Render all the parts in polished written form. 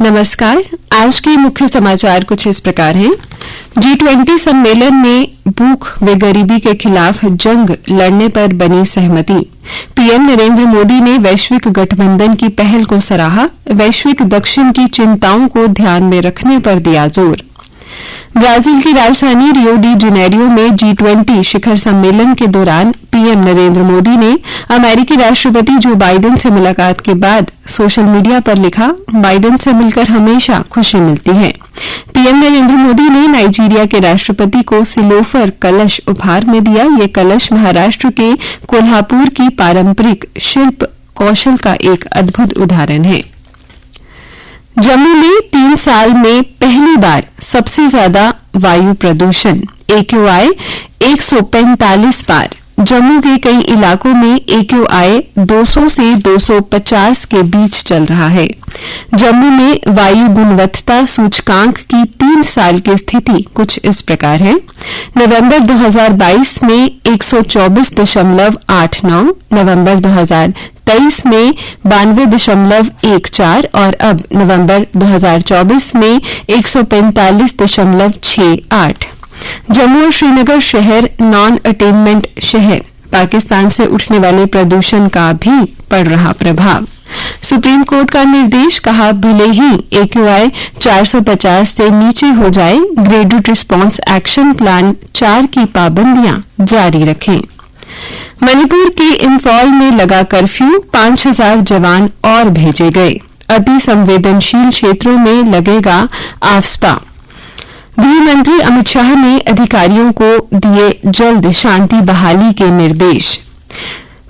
नमस्कार। आज के मुख्य समाचार कुछ इस प्रकार हैं। G20 सम्मेलन में भूख व गरीबी के खिलाफ जंग लड़ने पर बनी सहमति। पीएम नरेंद्र मोदी ने वैश्विक गठबंधन की पहल को सराहा। वैश्विक दक्षिण की चिंताओं को ध्यान में रखने पर दिया जोर। ब्राजील की राजधानी रियो डी जेनेरियो में G20 शिखर सम्मेलन के दौरान पीएम नरेंद्र मोदी ने अमेरिकी राष्ट्रपति जो बाइडेन से मुलाकात के बाद सोशल मीडिया पर लिखा, बाइडेन से मिलकर हमेशा खुशी मिलती है। पीएम नरेंद्र मोदी ने नाइजीरिया के राष्ट्रपति को सिलोफर कलश उपहार में दिया। ये कलश महाराष्ट्र के कोल्हापुर की पारंपरिक शिल्प कौशल का एक अद्भुत उदाहरण है। जम्मू में 3 साल में पहली बार सबसे ज्यादा वायु प्रदूषण, AQI 145 पार। जम्मू के कई इलाकों में AQI 200 से 250 के बीच चल रहा है। जम्मू में वायु गुणवत्ता सूचकांक की 3 साल की स्थिति कुछ इस प्रकार है। नवंबर 2022 में 124.89, नवंबर 2023 में 92.14 और अब नवंबर 2024 में 145.68। जम्मू और श्रीनगर शहर नॉन अटेनमेंट शहर। पाकिस्तान से उठने वाले प्रदूषण का भी पड़ रहा प्रभाव। सुप्रीम कोर्ट का निर्देश, कहा भले ही AQI 450 से नीचे हो जाए, ग्रेडेड रिस्पांस एक्शन प्लान 4 की पाबंदियां जारी रखें। मणिपुर के इंफॉल में लगा कर्फ्यू, 5000 जवान और भेजे गए। अति संवेदनशील क्षेत्रों में लगेगा आफ्स्पा। गृह मंत्री अमित शाह ने अधिकारियों को दिए जल्द शांति बहाली के निर्देश।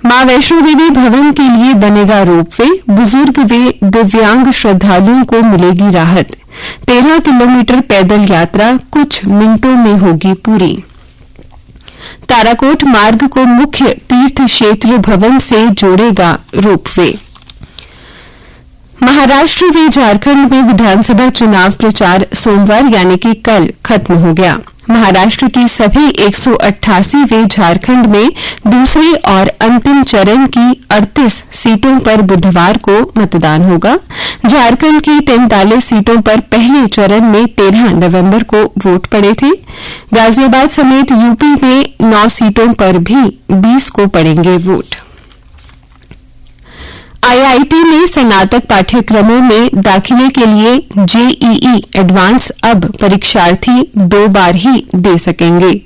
मां वैष्णो देवी भवन के लिए बनेगा रोपवे, बुजुर्ग व दिव्यांग श्रद्धालुओं को मिलेगी राहत। 13 किलोमीटर पैदल यात्रा कुछ मिनटों में होगी पूरी। ताराकोट मार्ग को मुख्य तीर्थ क्षेत्र भवन से जोड़ेगा रोपवे। महाराष्ट्र व झारखंड में विधानसभा चुनाव प्रचार सोमवार यानी कि कल खत्म हो गया। महाराष्ट्र की सभी 188 व झारखंड में दूसरे और अंतिम चरण की 38 सीटों पर बुधवार को मतदान होगा। झारखंड की 43 सीटों पर पहले चरण में 13 नवंबर को वोट पड़े थे। गाजियाबाद समेत यूपी में 9 सीटों पर भी 20 को पड़ेंगे वोट। IIT में स्नातक पाठ्यक्रमों में दाखिले के लिए JEE एडवांस अब परीक्षार्थी 2 बार ही दे सकेंगे।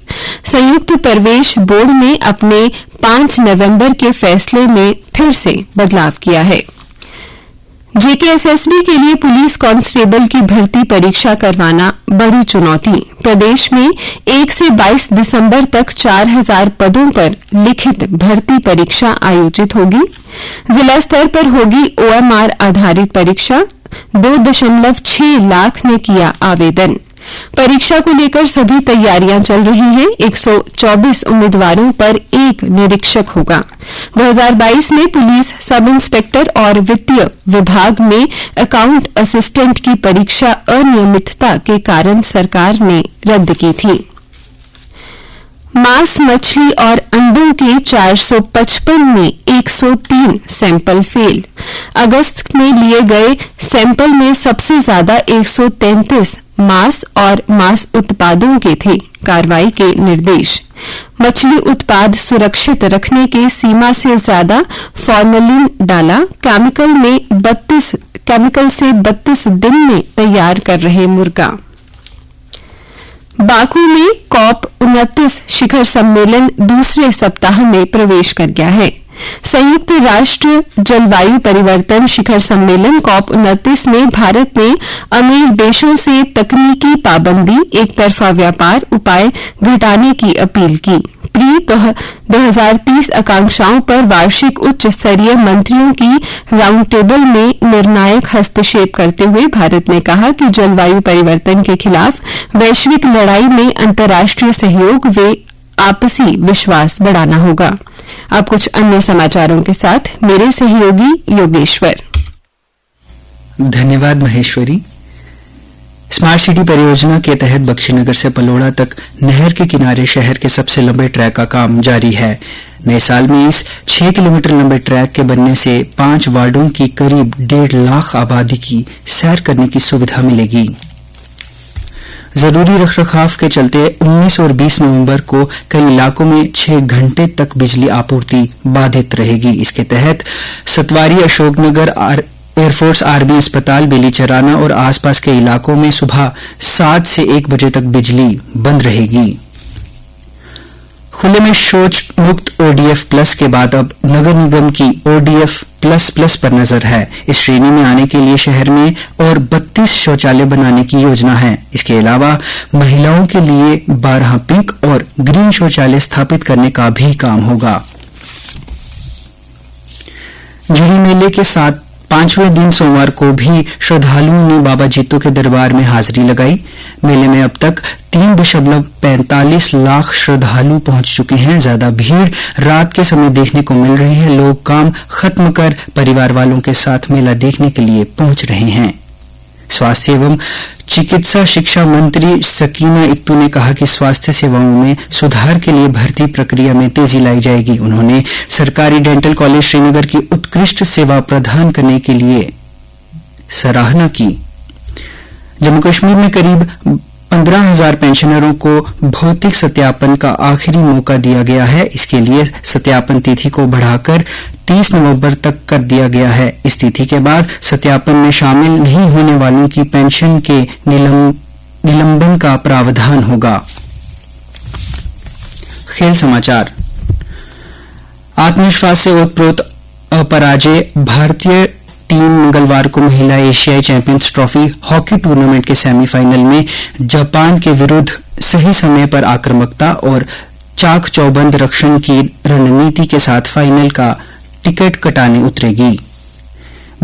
संयुक्त प्रवेश बोर्ड ने अपने 5 नवंबर के फैसले में फिर से बदलाव किया है। JKSSB के लिए पुलिस कांस्टेबल की भर्ती परीक्षा करवाना बड़ी चुनौती। प्रदेश में 1 से 22 दिसंबर तक 4000 पदों पर लिखित भर्ती परीक्षा आयोजित होगी। जिला स्तर पर होगी OMR आधारित परीक्षा। 2.6 लाख ने किया आवेदन। परीक्षा को लेकर सभी तैयारियां चल रही हैं। 124 उम्मीदवारों पर एक निरीक्षक होगा। 2022 में पुलिस सब इंस्पेक्टर और वित्तीय विभाग में अकाउंट असिस्टेंट की परीक्षा अनियमितता के कारण सरकार ने रद्द की थी। मांस, मछली और अंडों के 455 में 103 सैंपल फेल। अगस्त में लिए गए सैंपल में सबसे ज्यादा 133 मांस और मांस उत्पादों के थे। कार्रवाई के निर्देश। मछली उत्पाद सुरक्षित रखने के सीमा से ज्यादा फॉर्मेलिन डाला। केमिकल से 32 दिन में तैयार कर रहे मुर्गा। बाकू में COP29 शिखर सम्मेलन दूसरे सप्ताह में प्रवेश कर गया है। संयुक्त राष्ट्र जलवायु परिवर्तन शिखर सम्मेलन COP29 में भारत ने अमीर देशों से तकनीकी पाबंदी, एक तरफा व्यापार उपाय घटाने की अपील की। प्री 2030 आकांक्षाओं पर वार्षिक उच्च स्तरीय मंत्रियों की राउंड टेबल में निर्णायक हस्तक्षेप करते हुए भारत ने कहा कि जलवायु परिवर्तन के खिलाफ वैश्विक लड़ाई में अंतर्राष्ट्रीय सहयोग व आपसी विश्वास बढ़ाना होगा। अब कुछ अन्य समाचारों के साथ मेरे सहयोगी योगेश्वर। धन्यवाद महेश्वरी। स्मार्ट सिटी परियोजना के तहत बख्शीनगर से पलोड़ा तक नहर के किनारे शहर के सबसे लंबे ट्रैक का काम जारी है। नए साल में इस 6 किलोमीटर लंबे ट्रैक के बनने से 5 वार्डों की करीब 1.5 लाख आबादी की सैर करने की सुविधा मिलेगी। जरूरी रखरखाव के चलते 19 और 20 नवंबर को कई इलाकों में 6 घंटे तक बिजली आपूर्ति बाधित रहेगी। इसके तहत सतवारी, अशोकनगर, एयरफोर्स आर्मी अस्पताल, बेलीचराना और आसपास के इलाकों में सुबह 7 से 1 बजे तक बिजली बंद रहेगी। खुले में शौच मुक्त ODF प्लस के बाद अब नगर निगम की ODF प्लस प्लस पर नजर है। इस श्रेणी में आने के लिए शहर में और 32 शौचालय बनाने की योजना है। इसके अलावा महिलाओं के लिए 12 पिंक और ग्रीन शौचालय स्थापित करने का भी काम होगा। झिड़ी मेले के 5वें दिन सोमवार को भी श्रद्धालुओं ने बाबा जीतो के दरबार में हाजिरी लगाई। मेले में अब तक 3.45 लाख श्रद्धालु पहुंच चुके हैं। ज्यादा भीड़ रात के समय देखने को मिल रही है। लोग काम खत्म कर परिवार वालों के साथ मेला देखने के लिए पहुंच रहे हैं। स्वास्थ्य एवं चिकित्सा शिक्षा मंत्री सकीना इत्तू ने कहा कि स्वास्थ्य सेवाओं में सुधार के लिए भर्ती प्रक्रिया में तेजी लाई जाएगी। उन्होंने सरकारी डेंटल कॉलेज श्रीनगर की उत्कृष्ट सेवा प्रदान करने के लिए सराहना की। जम्मू कश्मीर में करीब 15,000 पेंशनरों को भौतिक सत्यापन का आखिरी मौका दिया गया है। इसके लिए सत्यापन तिथि को बढ़ाकर 30 नवंबर तक कर दिया गया है। इस तिथि के बाद सत्यापन में शामिल नहीं होने वालों की पेंशन के निलंबन का प्रावधान होगा। खेल समाचार। आत्मविश्वास से ओतप्रोत अपराजय भारतीय टीम मंगलवार को महिला एशियाई चैंपियंस ट्रॉफी हॉकी टूर्नामेंट के सेमीफाइनल में जापान के विरुद्ध सही समय पर आक्रामकता और चाक चौबंद रक्षण की रणनीति के साथ फाइनल का टिकट कटाने उतरेगी।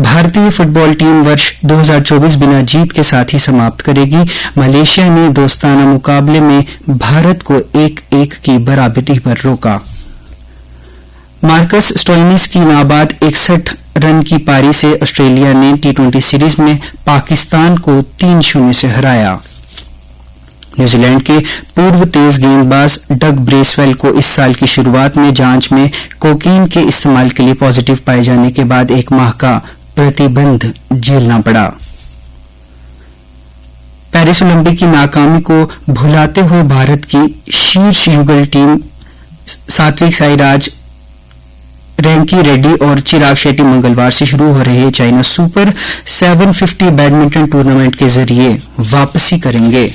भारतीय फुटबॉल टीम वर्ष 2024 बिना जीत के साथ ही समाप्त करेगी। मलेशिया ने दोस्ताना मुकाबले में भारत को 1-1 की बराबरी पर रोका। मार्कस स्टोइनिस की नाबाद 61 रन की पारी से ऑस्ट्रेलिया ने T20 सीरीज में पाकिस्तान को 3-0 से हराया। न्यूजीलैंड के पूर्व तेज गेंदबाज डग ब्रेसवेल को इस साल की शुरुआत में जांच में कोकीन के इस्तेमाल के लिए पॉजिटिव पाए जाने के बाद 1 माह का प्रतिबंध झेलना पड़ा। पेरिस ओलंपिक की नाकामी को भुलाते हुए भारत की शीर्ष युगल टीम सात्विक साईराज, रैंकी रेड्डी और चिराग शेट्टी मंगलवार से शुरू हो रहे चाइना सुपर 750 बैडमिंटन टूर्नामेंट के जरिए वापसी करेंगे।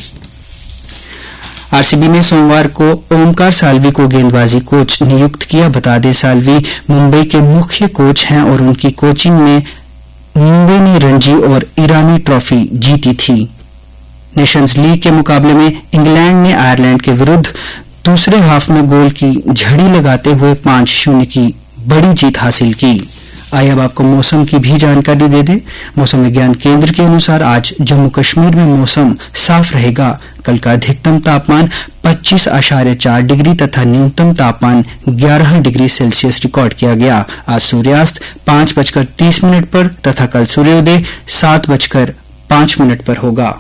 आरसीबी ने सोमवार को ओमकार साल्वी को गेंदबाजी कोच नियुक्त किया। बता दें, साल्वी मुंबई के मुख्य कोच हैं और उनकी कोचिंग में मुंबई ने रणजी और ईरानी ट्रॉफी जीती थी। नेशंस लीग के मुकाबले में इंग्लैंड ने आयरलैंड के विरुद्ध दूसरे हाफ में गोल की झड़ी लगाते हुए 5-0 की बड़ी जीत हासिल की। आइए अब आपको मौसम की भी जानकारी दे दें। मौसम विज्ञान केंद्र के अनुसार आज जम्मू कश्मीर में मौसम साफ रहेगा। कल का अधिकतम तापमान 25.4 डिग्री तथा न्यूनतम तापमान 11 डिग्री सेल्सियस रिकॉर्ड किया गया। आज सूर्यास्त 5:30 पर तथा कल सूर्योदय 7:05 पर होगा।